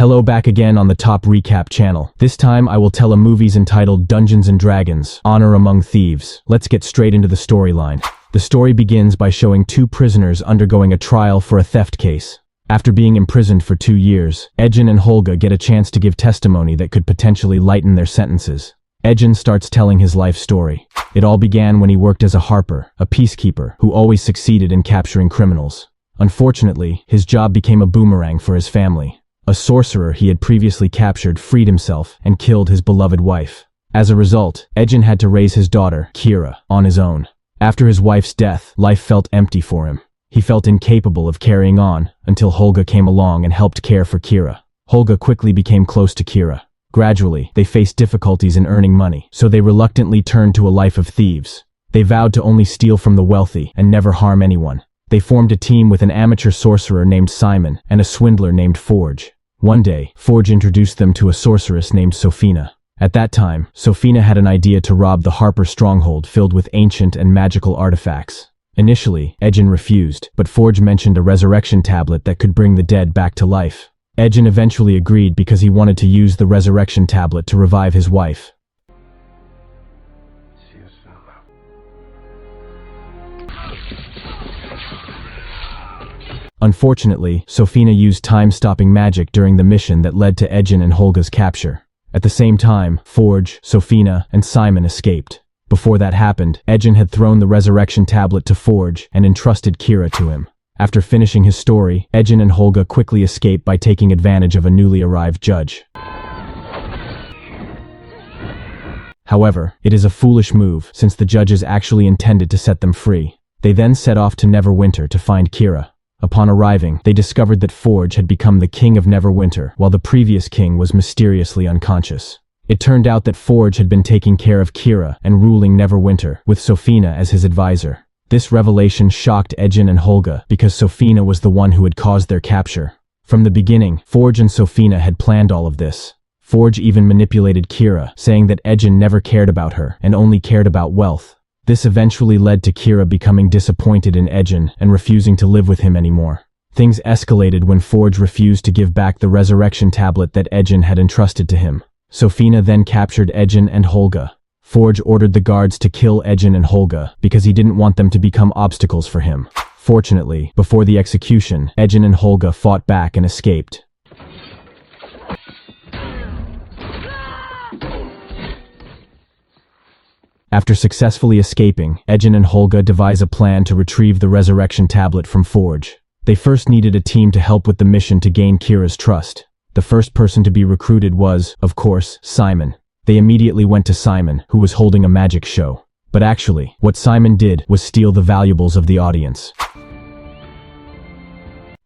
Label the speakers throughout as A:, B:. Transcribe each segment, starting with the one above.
A: Hello, back again on the Top Recap channel. This time I will tell a movies entitled Dungeons & Dragons: Honor Among Thieves. Let's get straight into the storyline. The story begins by showing two prisoners undergoing a trial for a theft case. After being imprisoned for 2 years, Ejin and Holga get a chance to give testimony that could potentially lighten their sentences. Ejin starts telling his life story. It all began when he worked as a harper, a peacekeeper, who always succeeded in capturing criminals. Unfortunately, his job became a boomerang for his family. A sorcerer he had previously captured freed himself and killed his beloved wife. As a result, Ejin had to raise his daughter, Kira, on his own. After his wife's death, life felt empty for him. He felt incapable of carrying on, until Holga came along and helped care for Kira. Holga quickly became close to Kira. Gradually, they faced difficulties in earning money, so they reluctantly turned to a life of thieves. They vowed to only steal from the wealthy and never harm anyone. They formed a team with an amateur sorcerer named Simon and a swindler named Forge. One day, Forge introduced them to a sorceress named Sofina. At that time, Sofina had an idea to rob the Harper stronghold filled with ancient and magical artifacts. Initially, Ejin refused, but Forge mentioned a resurrection tablet that could bring the dead back to life. Ejin eventually agreed because he wanted to use the resurrection tablet to revive his wife. Unfortunately, Sofina used time-stopping magic during the mission that led to Ejin and Holga's capture. At the same time, Forge, Sofina, and Simon escaped. Before that happened, Ejin had thrown the resurrection tablet to Forge and entrusted Kira to him. After finishing his story, Ejin and Holga quickly escape by taking advantage of a newly arrived judge. However, it is a foolish move since the judges actually intended to set them free. They then set off to Neverwinter to find Kira. Upon arriving, they discovered that Forge had become the king of Neverwinter, while the previous king was mysteriously unconscious. It turned out that Forge had been taking care of Kira and ruling Neverwinter, with Sofina as his advisor. This revelation shocked Ejin and Holga because Sofina was the one who had caused their capture. From the beginning, Forge and Sofina had planned all of this. Forge even manipulated Kira, saying that Ejin never cared about her and only cared about wealth. This eventually led to Kira becoming disappointed in Ejin and refusing to live with him anymore. Things escalated when Forge refused to give back the resurrection tablet that Ejin had entrusted to him. Sofina then captured Ejin and Holga. Forge ordered the guards to kill Ejin and Holga because he didn't want them to become obstacles for him. Fortunately, before the execution, Ejin and Holga fought back and escaped. After successfully escaping, Ejin and Holga devise a plan to retrieve the resurrection tablet from Forge. They first needed a team to help with the mission to gain Kira's trust. The first person to be recruited was, of course, Simon. They immediately went to Simon, who was holding a magic show. But actually, what Simon did was steal the valuables of the audience.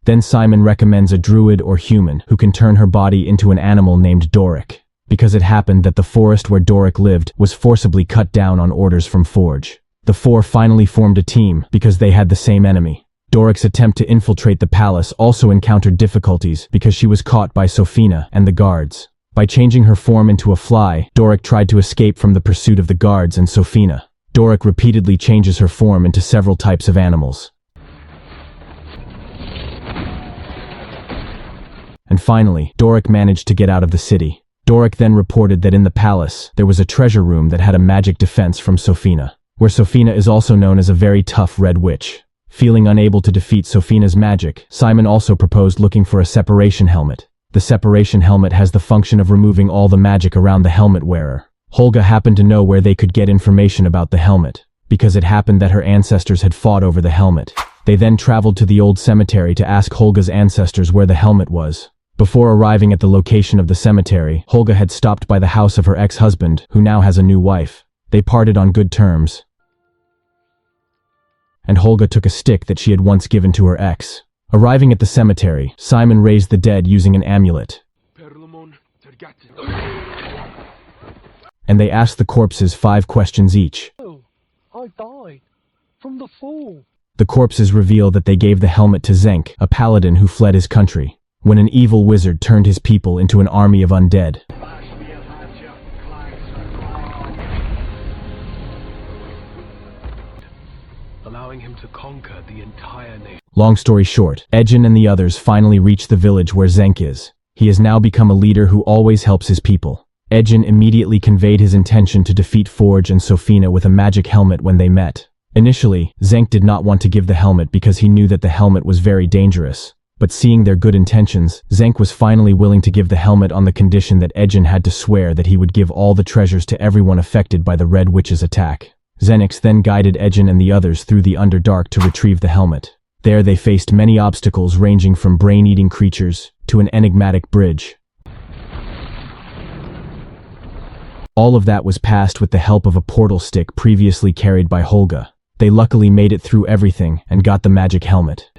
A: Then Simon recommends a druid or human who can turn her body into an animal named Doric. Because it happened that the forest where Doric lived was forcibly cut down on orders from Forge. The four finally formed a team because they had the same enemy. Doric's attempt to infiltrate the palace also encountered difficulties because she was caught by Sofina and the guards. By changing her form into a fly, Doric tried to escape from the pursuit of the guards and Sofina. Doric repeatedly changes her form into several types of animals. And finally, Doric managed to get out of the city. Doric then reported that in the palace, there was a treasure room that had a magic defense from Sofina, where Sofina is also known as a very tough red witch. Feeling unable to defeat Sofina's magic, Simon also proposed looking for a separation helmet. The separation helmet has the function of removing all the magic around the helmet wearer. Holga happened to know where they could get information about the helmet, because it happened that her ancestors had fought over the helmet. They then traveled to the old cemetery to ask Holga's ancestors where the helmet was. Before arriving at the location of the cemetery, Holga had stopped by the house of her ex-husband, who now has a new wife. They parted on good terms. And Holga took a stick that she had once given to her ex. Arriving at the cemetery, Simon raised the dead using an amulet. And they asked the corpses 5 questions each.
B: I died from the fall.
A: The corpses reveal that they gave the helmet to Zenk, a paladin who fled his country, when an evil wizard turned his people into an army of undead.
B: Allowing him to conquer the entire nation.
A: Long story short, Ejin and the others finally reach the village where Zenk is. He has now become a leader who always helps his people. Ejin immediately conveyed his intention to defeat Forge and Sofina with a magic helmet when they met. Initially, Zenk did not want to give the helmet because he knew that the helmet was very dangerous. But seeing their good intentions, Zenk was finally willing to give the helmet on the condition that Ejin had to swear that he would give all the treasures to everyone affected by the Red Witch's attack. Zenix then guided Ejin and the others through the Underdark to retrieve the helmet. There they faced many obstacles ranging from brain-eating creatures to an enigmatic bridge. All of that was passed with the help of a portal stick previously carried by Holga. They luckily made it through everything and got the magic helmet.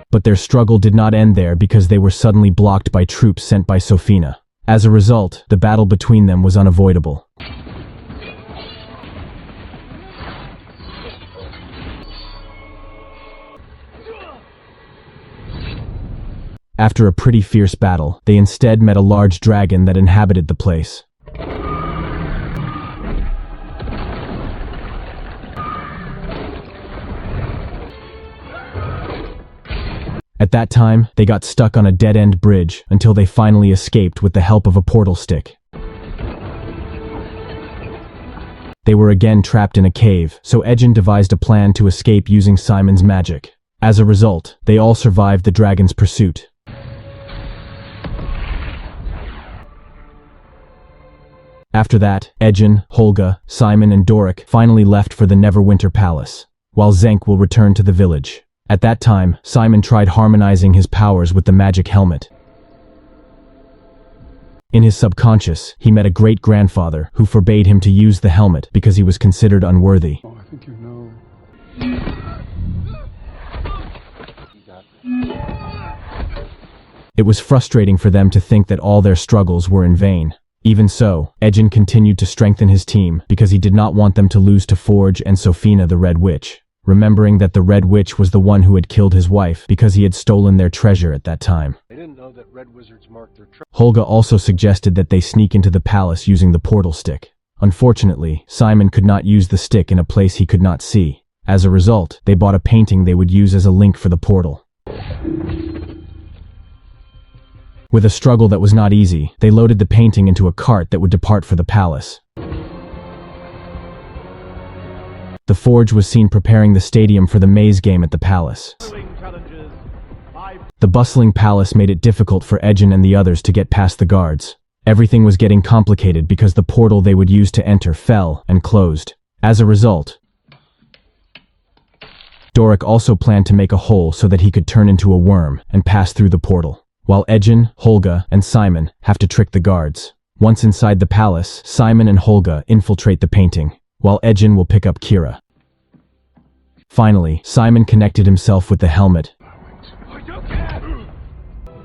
A: But their struggle did not end there because they were suddenly blocked by troops sent by Sofina. As a result, the battle between them was unavoidable. After a pretty fierce battle, they instead met a large dragon that inhabited the place. At that time, they got stuck on a dead-end bridge until they finally escaped with the help of a portal stick. They were again trapped in a cave, so Ejin devised a plan to escape using Simon's magic. As a result, they all survived the dragon's pursuit. After that, Ejin, Holga, Simon and Doric finally left for the Neverwinter Palace, while Zenk will return to the village. At that time, Simon tried harmonizing his powers with the magic helmet. In his subconscious, he met a great-grandfather who forbade him to use the helmet because he was considered unworthy.
B: Oh, I think you know.
A: It was frustrating for them to think that all their struggles were in vain. Even so, Ejin continued to strengthen his team because he did not want them to lose to Forge and Sofina the Red Witch, remembering that the Red Witch was the one who had killed his wife because he had stolen their treasure at that time.
B: They didn't know that red wizards marked their
A: Holga also suggested that they sneak into the palace using the portal stick. Unfortunately, Simon could not use the stick in a place he could not see. As a result, they bought a painting they would use as a link for the portal. With a struggle that was not easy, they loaded the painting into a cart that would depart for the palace. The Forge was seen preparing the stadium for the maze game at the palace. The bustling palace made it difficult for Ejin and the others to get past the guards. Everything was getting complicated because the portal they would use to enter fell and closed. As a result, Doric also planned to make a hole so that he could turn into a worm and pass through the portal, while Ejin, Holga, and Simon have to trick the guards. Once inside the palace, Simon and Holga infiltrate the painting, while Ejin will pick up Kira. Finally, Simon connected himself with the helmet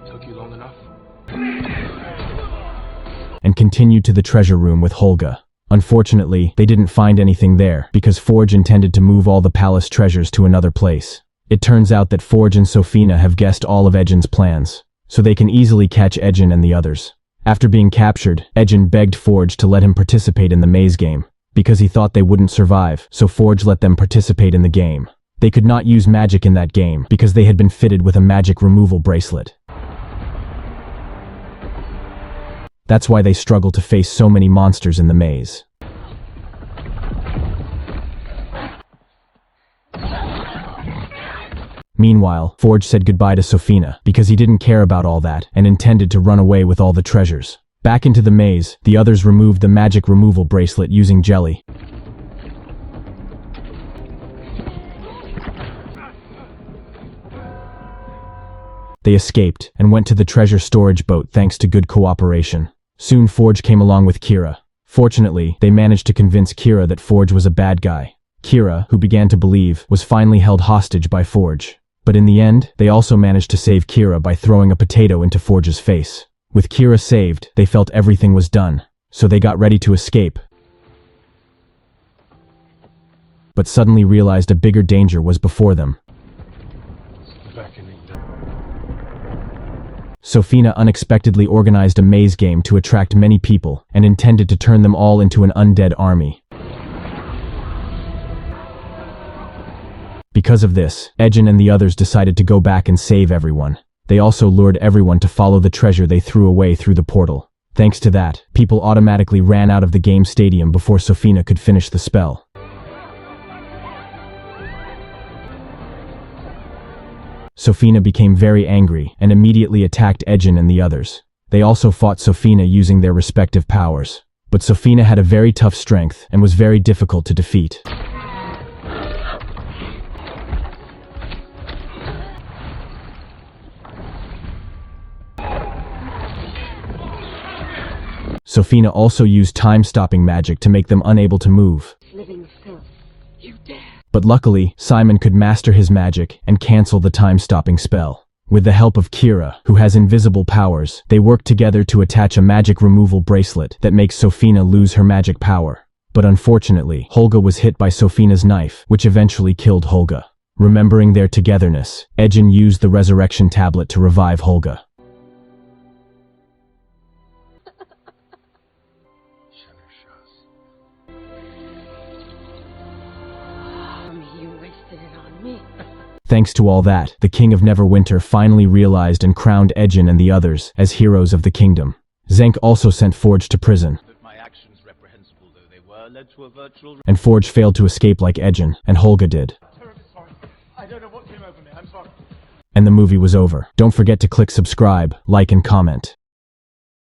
B: Took you long enough?
A: and continued to the treasure room with Holga. Unfortunately, they didn't find anything there because Forge intended to move all the palace treasures to another place. It turns out that Forge and Sofina have guessed all of Ejin's plans, so they can easily catch Ejin and the others. After being captured, Ejin begged Forge to let him participate in the maze game, because he thought they wouldn't survive, so Forge let them participate in the game. They could not use magic in that game because they had been fitted with a magic removal bracelet. That's why they struggle to face so many monsters in the maze. Meanwhile, Forge said goodbye to Sofina because he didn't care about all that and intended to run away with all the treasures. Back into the maze, the others removed the magic removal bracelet using jelly. They escaped and went to the treasure storage boat thanks to good cooperation. Soon Forge came along with Kira. Fortunately, they managed to convince Kira that Forge was a bad guy. Kira, who began to believe, was finally held hostage by Forge. But in the end, they also managed to save Kira by throwing a potato into Forge's face. With Kira saved, they felt everything was done, so they got ready to escape. But suddenly realized a bigger danger was before them. Sofina unexpectedly organized a maze game to attract many people and intended to turn them all into an undead army. Because of this, Ejin and the others decided to go back and save everyone. They also lured everyone to follow the treasure they threw away through the portal. Thanks to that, people automatically ran out of the game stadium before Sofina could finish the spell. Sofina became very angry and immediately attacked Ejin and the others. They also fought Sofina using their respective powers. But Sofina had a very tough strength and was very difficult to defeat. Sofina also used time-stopping magic to make them unable to move.
C: Living filth. You dare!
A: But luckily, Simon could master his magic and cancel the time-stopping spell. With the help of Kira, who has invisible powers, they work together to attach a magic removal bracelet that makes Sofina lose her magic power. But unfortunately, Holga was hit by Sofina's knife, which eventually killed Holga. Remembering their togetherness, Ejin used the resurrection tablet to revive Holga.
C: You wasted it on me.
A: Thanks to all that, the King of Neverwinter finally realized and crowned Ejin and the others as heroes of the kingdom. Zank also sent Forge to prison.
D: My actions, reprehensible though they were, led to a virtual...
A: And Forge failed to escape like Ejin, and Holga did.
E: Terribly sorry. I don't know what came over me. I'm sorry.
A: And the movie was over. Don't forget to click subscribe, like and comment.